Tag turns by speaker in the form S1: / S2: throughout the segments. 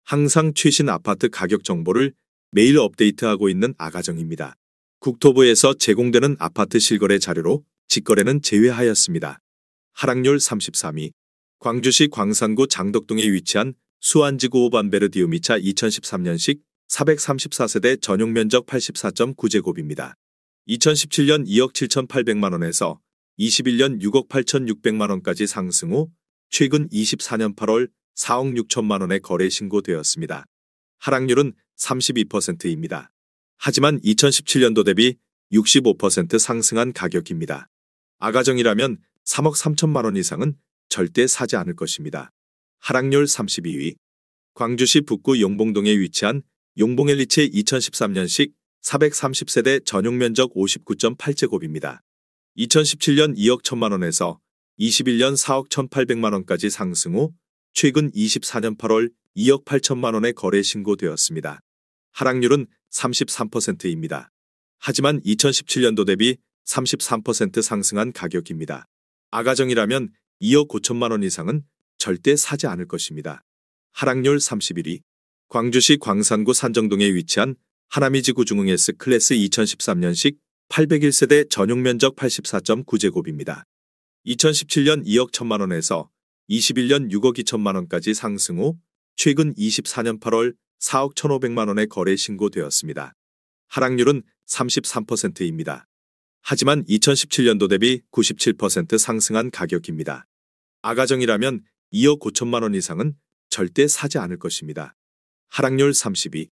S1: 항상 최신 아파트 가격 정보를 매일 업데이트하고 있는 아가정입니다. 국토부에서 제공되는 아파트 실거래 자료로 직거래는 제외하였습니다. 하락률 33위. 광주시 광산구 장덕동에 위치한 수안지구 5반베르디우미차 2013년식 434세대 전용 면적 84.9제곱입니다. 2017년 2억 7,800만 원에서 21년 6억 8,600만 원까지 상승 후 최근 24년 8월 4억 6천만 원에 거래 신고되었습니다. 하락률은 32%입니다. 하지만 2017년도 대비 65% 상승한 가격입니다. 아가정이라면 3억 3천만 원 이상은 절대 사지 않을 것입니다. 하락률 32위. 광주시 북구 용봉동에 위치한 용봉엘리체 2013년식 430세대 전용 면적 59.8제곱입니다. 2017년 2억 1천만 원에서 21년 4억 1,800만 원까지 상승 후 최근 24년 8월 2억 8천만 원에 거래 신고되었습니다. 하락률은 33%입니다. 하지만 2017년도 대비 33% 상승한 가격입니다. 아가정이라면 2억 5천만 원 이상은 절대 사지 않을 것입니다. 하락률 31위. 광주시 광산구 산정동에 위치한 하나미지구 중흥S 클래스 2013년식 801세대 전용 면적 84.9제곱입니다. 2017년 2억 1천만 원에서 21년 6억 2천만 원까지 상승 후 최근 24년 8월 4억 1,500만 원에 거래 신고되었습니다. 하락률은 33%입니다. 하지만 2017년도 대비 97% 상승한 가격입니다. 아가정이라면 2억 5천만 원 이상은 절대 사지 않을 것입니다. 하락률 32.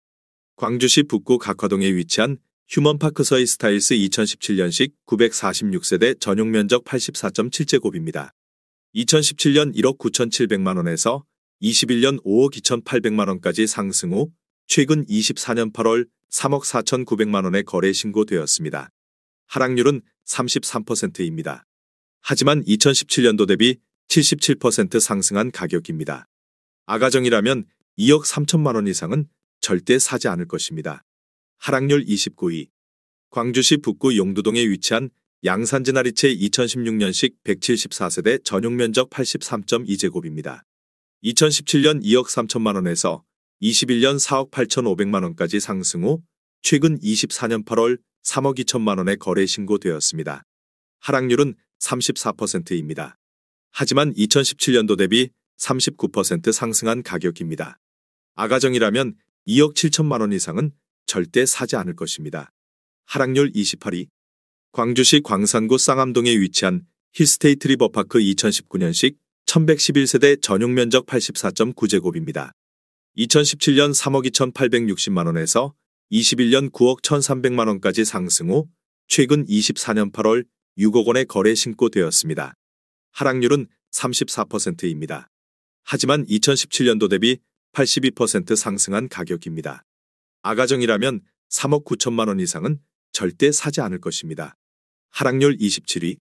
S1: 광주시 북구 각화동에 위치한 휴먼파크 서이 스타일스 2017년식 946세대 전용 면적 84.7제곱입니다. 2017년 1억 9,700만 원에서 21년 5억 2,800만 원까지 상승 후 최근 24년 8월 3억 4,900만 원에 거래 신고되었습니다. 하락률은 33%입니다. 하지만 2017년도 대비 77% 상승한 가격입니다. 아가정이라면 2억 3천만 원 이상은 절대 사지 않을 것입니다. 하락률 29위. 광주시 북구 용두동에 위치한 양산진아리체 2016년식 174세대 전용 면적 83.2제곱입니다. 2017년 2억 3천만 원에서 21년 4억 8,500만 원까지 상승 후 최근 24년 8월 3억 2천만 원에 거래 신고되었습니다. 하락률은 34%입니다. 하지만 2017년도 대비 39% 상승한 가격입니다. 아가정이라면 2억 7천만 원 이상은 절대 사지 않을 것입니다. 하락률 28위. 광주시 광산구 쌍암동에 위치한 힐스테이트 리버파크 2019년식 1111세대 전용 면적 84.9제곱입니다. 2017년 3억 2,860만 원에서 21년 9억 1,300만 원까지 상승 후 최근 24년 8월 6억 원에 거래 신고되었습니다. 하락률은 34%입니다. 하지만 2017년도 대비 82% 상승한 가격입니다. 아가정이라면 3억 9천만 원 이상은 절대 사지 않을 것입니다. 하락률 27위.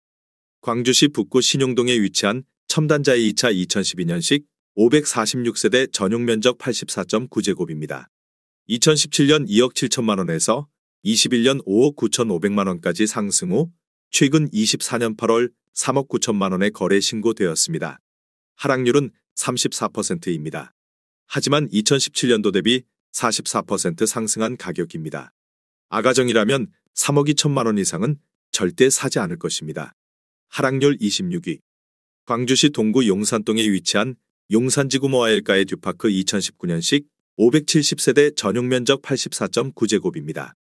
S1: 광주시 북구 신용동에 위치한 첨단자이 2차 2012년식 546세대 전용 면적 84.9제곱입니다. 2017년 2억 7천만 원에서 21년 5억 9,500만 원까지 상승 후 최근 24년 8월 3억 9천만 원에 거래 신고되었습니다. 하락률은 34%입니다. 하지만 2017년도 대비 44% 상승한 가격입니다. 아가정이라면 3억 2천만 원 이상은 절대 사지 않을 것입니다. 하락률 26위. 광주시 동구 용산동에 위치한 용산지구 모아엘가의 듀파크 2019년식 570세대 전용 면적 84.9제곱입니다.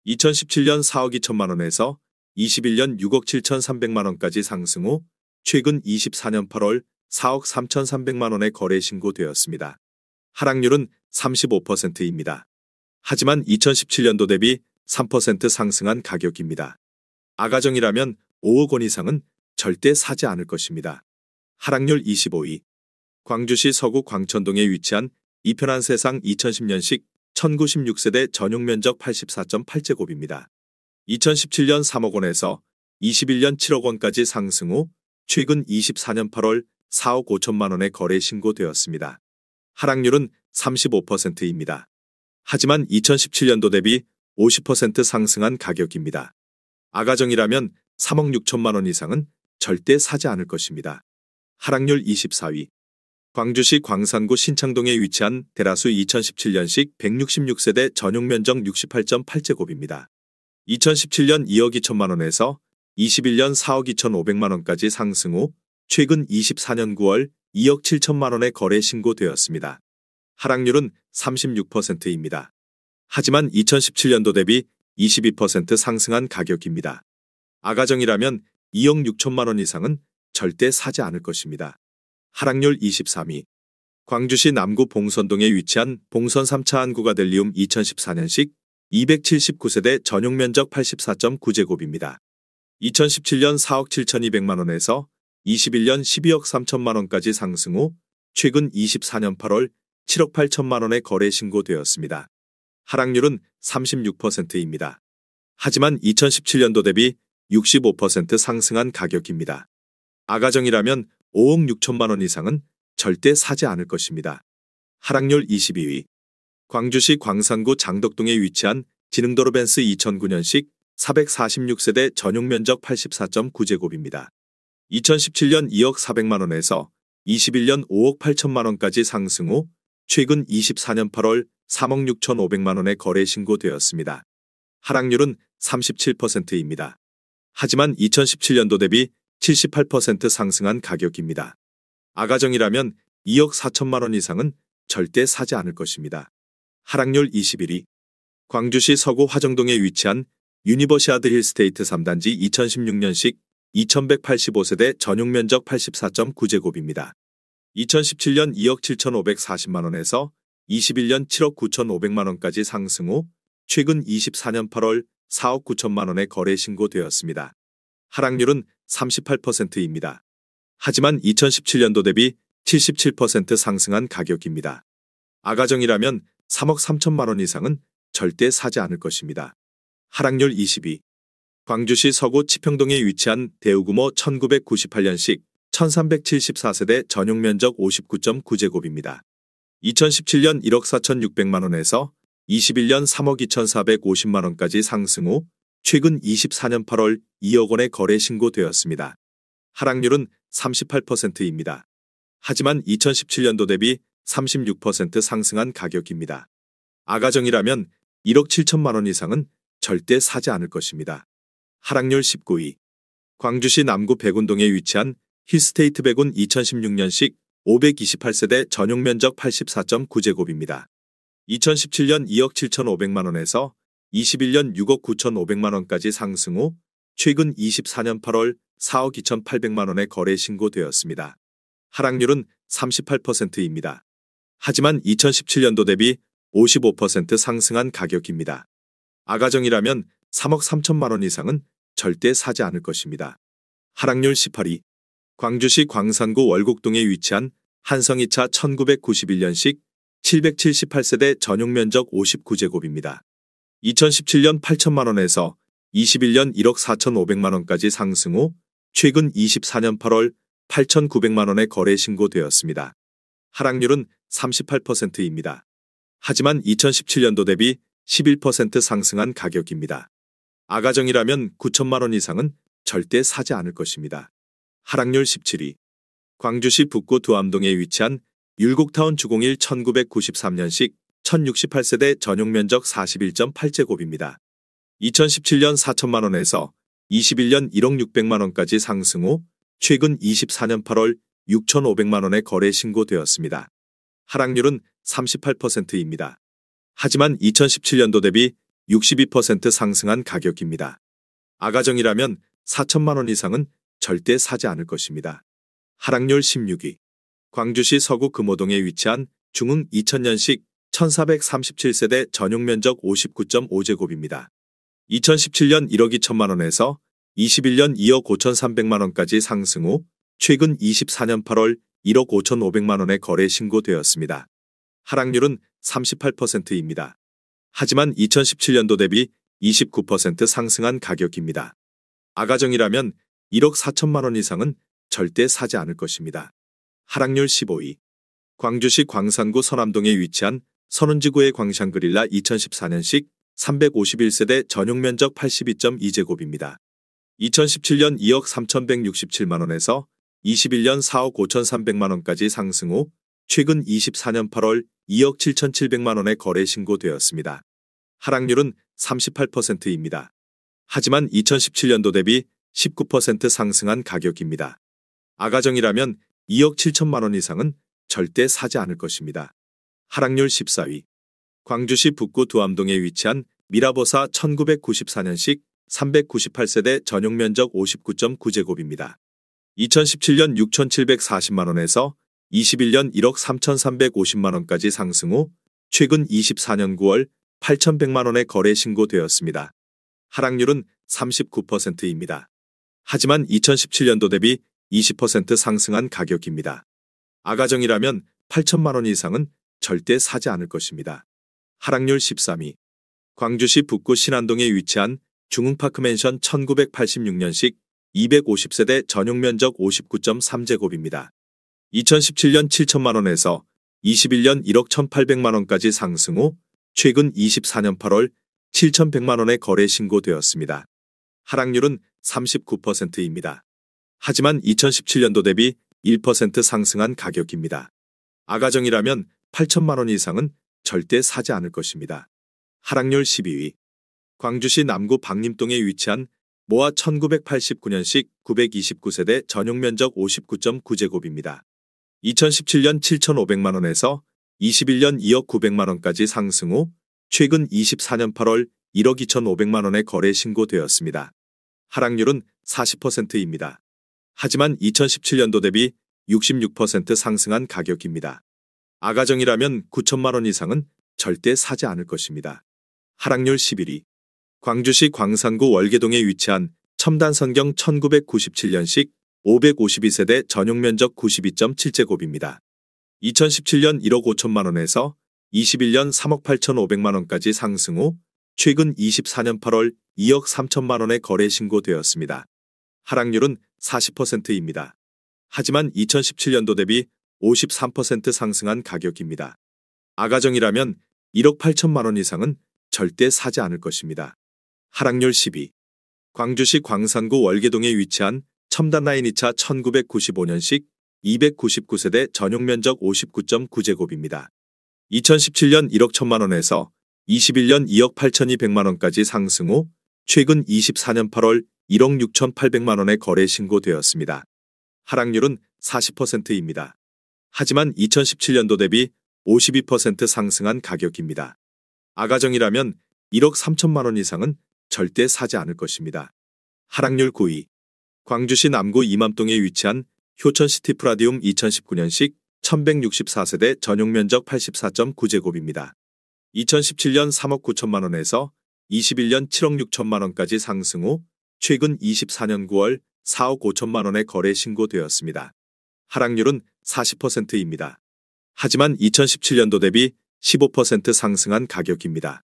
S1: 2017년 4억 2천만 원에서 21년 6억 7,300만 원까지 상승 후 최근 24년 8월 4억 3,300만 원에 거래 신고되었습니다. 하락률은 35%입니다. 하지만 2017년도 대비 3% 상승한 가격입니다. 아가정이라면 5억 원 이상은 절대 사지 않을 것입니다. 하락률 25위. 광주시 서구 광천동에 위치한 이편한 세상 2010년식 1096세대 전용 면적 84.8제곱입니다. 2017년 3억 원에서 21년 7억 원까지 상승 후 최근 24년 8월 4억 5천만 원에 거래 신고되었습니다. 하락률은 35%입니다. 하지만 2017년도 대비 50% 상승한 가격입니다. 아가정이라면 3억 6천만 원 이상은 절대 사지 않을 것입니다. 하락률 24위. 광주시 광산구 신창동에 위치한 대라수 2017년식 166세대 전용 면적 68.8제곱입니다. 2017년 2억 2천만 원에서 21년 4억 2,500만 원까지 상승 후 최근 24년 9월 2억 7천만 원에 거래 신고되었습니다. 하락률은 36%입니다. 하지만 2017년도 대비 22% 상승한 가격입니다. 아가정이라면 2억 6천만 원 이상은 절대 사지 않을 것입니다. 하락률 23위. 광주시 남구 봉선동에 위치한 봉선 3차 한국아델리움 2014년식 279세대 전용 면적 84.9제곱입니다. 2017년 4억 7,200만 원에서 21년 12억 3천만 원까지 상승 후 최근 24년 8월 7억 8천만 원에 거래 신고되었습니다. 하락률은 36%입니다. 하지만 2017년도 대비 65% 상승한 가격입니다. 아가정이라면 5억 6천만 원 이상은 절대 사지 않을 것입니다. 하락률 22위. 광주시 광산구 장덕동에 위치한 지능도로 벤스 2009년식 446세대 전용 면적 84.9제곱입니다. 2017년 2억 400만 원에서 21년 5억 8천만 원까지 상승 후 최근 24년 8월 3억 6,500만 원에 거래 신고되었습니다. 하락률은 37%입니다. 하지만 2017년도 대비 78% 상승한 가격입니다. 아가정이라면 2억 4천만 원 이상은 절대 사지 않을 것입니다. 하락률 21위. 광주시 서구 화정동에 위치한 유니버시아드 힐스테이트 3단지 2016년식 2185세대 전용 면적 84.9제곱입니다. 2017년 2억 7,540만 원에서 21년 7억 9,500만 원까지 상승 후 최근 24년 8월 4억 9천만 원에 거래 신고되었습니다. 하락률은 38%입니다. 하지만 2017년도 대비 77% 상승한 가격입니다. 아가정이라면 3억 3천만 원 이상은 절대 사지 않을 것입니다. 하락률 22. 광주시 서구 치평동에 위치한 대우구모 1998년식 1374세대 전용 면적 59.9제곱입니다. 2017년 1억 4,600만 원에서 21년 3억 2,450만 원까지 상승 후 최근 24년 8월 2억 원에 거래 신고되었습니다. 하락률은 38%입니다. 하지만 2017년도 대비 36% 상승한 가격입니다. 아가정이라면 1억 7천만 원 이상은 절대 사지 않을 것입니다. 하락률 19위. 광주시 남구 백운동에 위치한 힐스테이트 백운 2016년식 528세대 전용 면적 84.9제곱입니다. 2017년 2억 7,500만 원에서 21년 6억 9,500만 원까지 상승 후 최근 24년 8월 4억 2,800만 원에 거래 신고되었습니다. 하락률은 38%입니다. 하지만 2017년도 대비 55% 상승한 가격입니다. 아가정이라면 3억 3천만 원 이상은 절대 사지 않을 것입니다. 하락률 18위. 광주시 광산구 월곡동에 위치한 한성 2차 1991년식 778세대 전용 면적 59제곱입니다. 2017년 8천만 원에서 21년 1억 4,500만 원까지 상승 후 최근 24년 8월 8,900만 원에 거래 신고되었습니다. 하락률은 38%입니다. 하지만 2017년도 대비 11% 상승한 가격입니다. 아가정이라면 9천만 원 이상은 절대 사지 않을 것입니다. 하락률 17위. 광주시 북구 두암동에 위치한 율곡타운 주공일 1993년식 1068세대 전용 면적 41.8제곱입니다. 2017년 4천만 원에서 21년 1억 600만 원까지 상승 후 최근 24년 8월 6,500만 원에 거래 신고되었습니다. 하락률은 38%입니다. 하지만 2017년도 대비 62% 상승한 가격입니다. 아가정이라면 4천만 원 이상은 절대 사지 않을 것입니다. 하락률 16위. 광주시 서구 금호동에 위치한 중흥 2000년식 1437세대 전용 면적 59.5제곱입니다. 2017년 1억 2천만 원에서 21년 2억 5,300만 원까지 상승 후 최근 24년 8월 1억 5,500만 원에 거래 신고되었습니다. 하락률은 38%입니다. 하지만 2017년도 대비 29% 상승한 가격입니다. 아가정이라면 1억 4천만 원 이상은 절대 사지 않을 것입니다. 하락률 15위. 광주시 광산구 서남동에 위치한 선운지구의 광샹그릴라 2014년식 351세대 전용 면적 82.2제곱입니다. 2017년 2억 3,167만 원에서 21년 4억 5,300만 원까지 상승 후 최근 24년 8월 2억 7,700만 원의 거래 신고되었습니다. 하락률은 38%입니다. 하지만 2017년도 대비 19% 상승한 가격입니다. 아가정이라면 2억 7천만 원 이상은 절대 사지 않을 것입니다. 하락률 14위. 광주시 북구 두암동에 위치한 미라보사 1994년식 398세대 전용 면적 59.9제곱입니다. 2017년 6,740만 원에서 21년 1억 3,350만 원까지 상승 후 최근 24년 9월 8,100만 원에 거래 신고되었습니다. 하락률은 39%입니다. 하지만 2017년도 대비 20% 상승한 가격입니다. 아가정이라면 8천만 원 이상은 절대 사지 않을 것입니다. 하락률 13위. 광주시 북구 신안동에 위치한 중흥파크맨션 1986년식 250세대 전용 면적 59.3제곱입니다. 2017년 7천만 원에서 21년 1억 1,800만 원까지 상승 후 최근 24년 8월 7,100만 원에 거래 신고되었습니다. 하락률은 39%입니다. 하지만 2017년도 대비 1% 상승한 가격입니다. 아가정이라면 8천만 원 이상은 절대 사지 않을 것입니다. 하락률 12위. 광주시 남구 박림동에 위치한 모아 1989년식 929세대 전용 면적 59.9제곱입니다. 2017년 7,500만 원에서 21년 2억 900만 원까지 상승 후 최근 24년 8월 1억 2,500만 원에 거래 신고되었습니다. 하락률은 40%입니다. 하지만 2017년도 대비 66% 상승한 가격입니다. 아가정이라면 9천만 원 이상은 절대 사지 않을 것입니다. 하락률 11위. 광주시 광산구 월계동에 위치한 첨단선경 1997년식 552세대 전용 면적 92.7제곱입니다. 2017년 1억 5천만 원에서 21년 3억 8,500만 원까지 상승 후 최근 24년 8월 2억 3천만 원에 거래 신고되었습니다. 하락률은 40%입니다. 하지만 2017년도 대비 53% 상승한 가격입니다. 아가정이라면 1억 8천만 원 이상은 절대 사지 않을 것입니다. 하락률 10위. 광주시 광산구 월계동에 위치한 첨단라인 2차 1995년식 299세대 전용 면적 59.9제곱입니다. 2017년 1억 1천만 원에서 21년 2억 8,200만 원까지 상승 후 최근 24년 8월 1억 6,800만 원에 거래 신고되었습니다. 하락률은 40%입니다. 하지만 2017년도 대비 52% 상승한 가격입니다. 아가정이라면 1억 3천만 원 이상은 절대 사지 않을 것입니다. 하락률 9위. 광주시 남구 이맘동에 위치한 효천시티 프라디움 2019년식 1164세대 전용 면적 84.9제곱입니다. 2017년 3억 9천만 원에서 21년 7억 6천만 원까지 상승 후 최근 24년 9월 4억 5천만 원에 거래 신고되었습니다. 하락률은 40%입니다. 하지만 2017년도 대비 15% 상승한 가격입니다.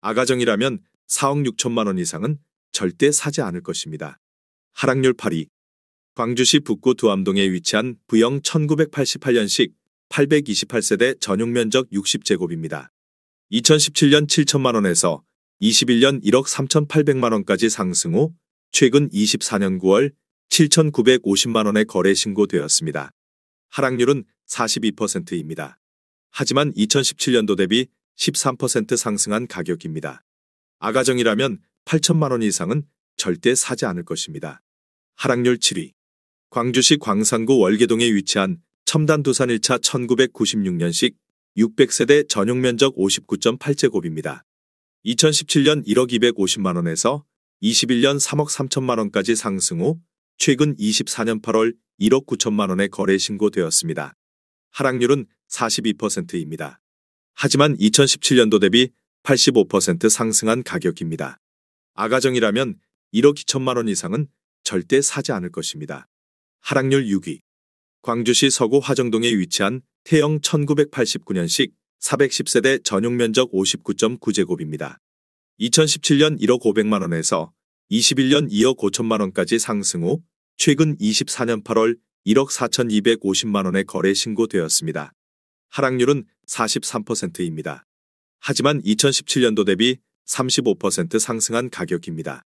S1: 아가정이라면 4억 6천만 원 이상은 절대 사지 않을 것입니다. 하락률 8위. 광주시 북구 두암동에 위치한 부영 1988년식 828세대 전용 면적 60제곱입니다. 2017년 7천만 원에서 21년 1억 3,800만 원까지 상승 후 최근 24년 9월 7,950만 원에 거래 신고되었습니다. 하락률은 42%입니다. 하지만 2017년도 대비 13% 상승한 가격입니다. 아가정이라면 8천만 원 이상은 절대 사지 않을 것입니다. 하락률 7위. 광주시 광산구 월계동에 위치한 첨단 두산 1차 1996년식 600세대 전용 면적 59.8제곱입니다. 2017년 1억 250만 원에서 21년 3억 3천만 원까지 상승 후 최근 24년 8월 1억 9천만 원에 거래 신고되었습니다. 하락률은 42%입니다. 하지만 2017년도 대비 85% 상승한 가격입니다. 아가정이라면 1억 2천만 원 이상은 절대 사지 않을 것입니다. 하락률 6위. 광주시 서구 화정동에 위치한 태영 1989년식 410세대 전용 면적 59.9제곱입니다. 2017년 1억 500만 원에서 21년 2억 5천만 원까지 상승 후 최근 24년 8월 1억 4,250만 원에 거래 신고되었습니다. 하락률은 43%입니다. 하지만 2017년도 대비 35% 상승한 가격입니다.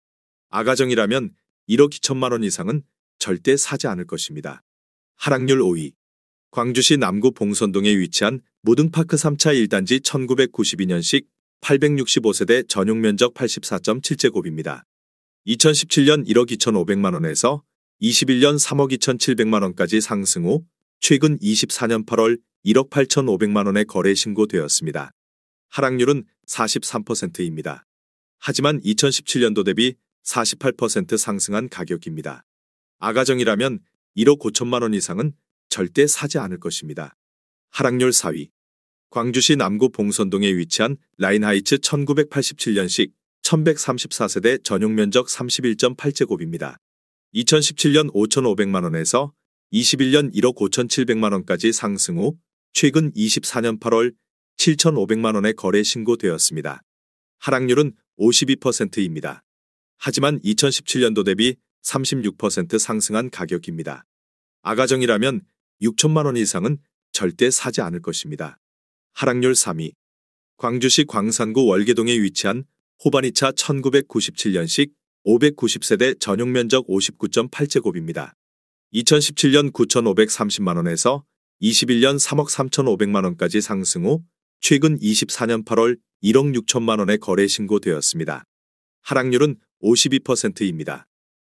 S1: 아가정이라면 1억 2천만 원 이상은 절대 사지 않을 것입니다. 하락률 5위. 광주시 남구 봉선동에 위치한 무등파크 3차 1단지 1992년식 865세대 전용 면적 84.7제곱입니다. 2017년 1억 2,500만 원에서 21년 3억 2,700만 원까지 상승 후 최근 24년 8월 1억 8,500만 원에 거래 신고되었습니다. 하락률은 43%입니다. 하지만 2017년도 대비 48% 상승한 가격입니다. 아가정이라면 1억 5천만 원 이상은 절대 사지 않을 것입니다. 하락률 4위. 광주시 남구 봉선동에 위치한 라인하이츠 1987년식 1134세대 전용 면적 31.8제곱입니다. 2017년 5,500만 원에서 21년 1억 5,700만 원까지 상승 후 최근 24년 8월 7,500만 원에 거래 신고되었습니다. 하락률은 52%입니다. 하지만 2017년도 대비 36% 상승한 가격입니다. 아가정이라면 6천만 원 이상은 절대 사지 않을 것입니다. 하락률 3위. 광주시 광산구 월계동에 위치한 호반이차 1997년식 590세대 전용 면적 59.8제곱입니다. 2017년 9,530만 원에서 21년 3억 3,500만 원까지 상승 후 최근 24년 8월 1억 6천만 원에 거래 신고되었습니다. 하락률은 52%입니다.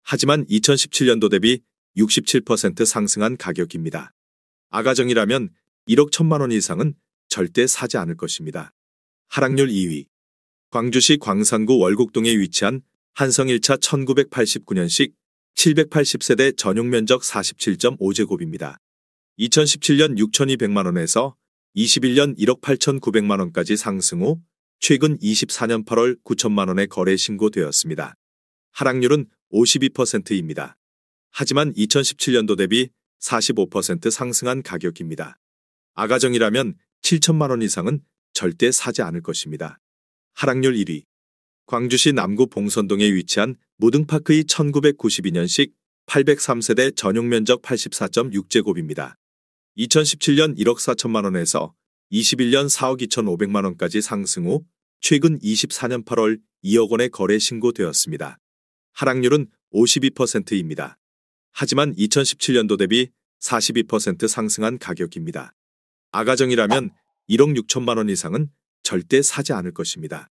S1: 하지만 2017년도 대비 67% 상승한 가격입니다. 아가정이라면 1억 1천만 원 이상은 절대 사지 않을 것입니다. 하락률 2위. 광주시 광산구 월곡동에 위치한 한성 1차 1989년식 780세대 전용 면적 47.5제곱입니다. 2017년 6,200만 원에서 21년 1억 8,900만 원까지 상승 후 최근 24년 8월 9천만 원에 거래 신고되었습니다. 하락률은 52%입니다. 하지만 2017년도 대비 45% 상승한 가격입니다. 아가정이라면 7천만 원 이상은 절대 사지 않을 것입니다. 하락률 1위. 광주시 남구 봉선동에 위치한 무등파크이 1992년식 803세대 전용 면적 84.6제곱입니다. 2017년 1억 4천만 원에서 21년 4억 2,500만 원까지 상승 후 최근 24년 8월 2억 원에 거래 신고되었습니다. 하락률은 52%입니다. 하지만 2017년도 대비 42% 상승한 가격입니다. 아가정이라면 1억 6천만 원 이상은 절대 사지 않을 것입니다.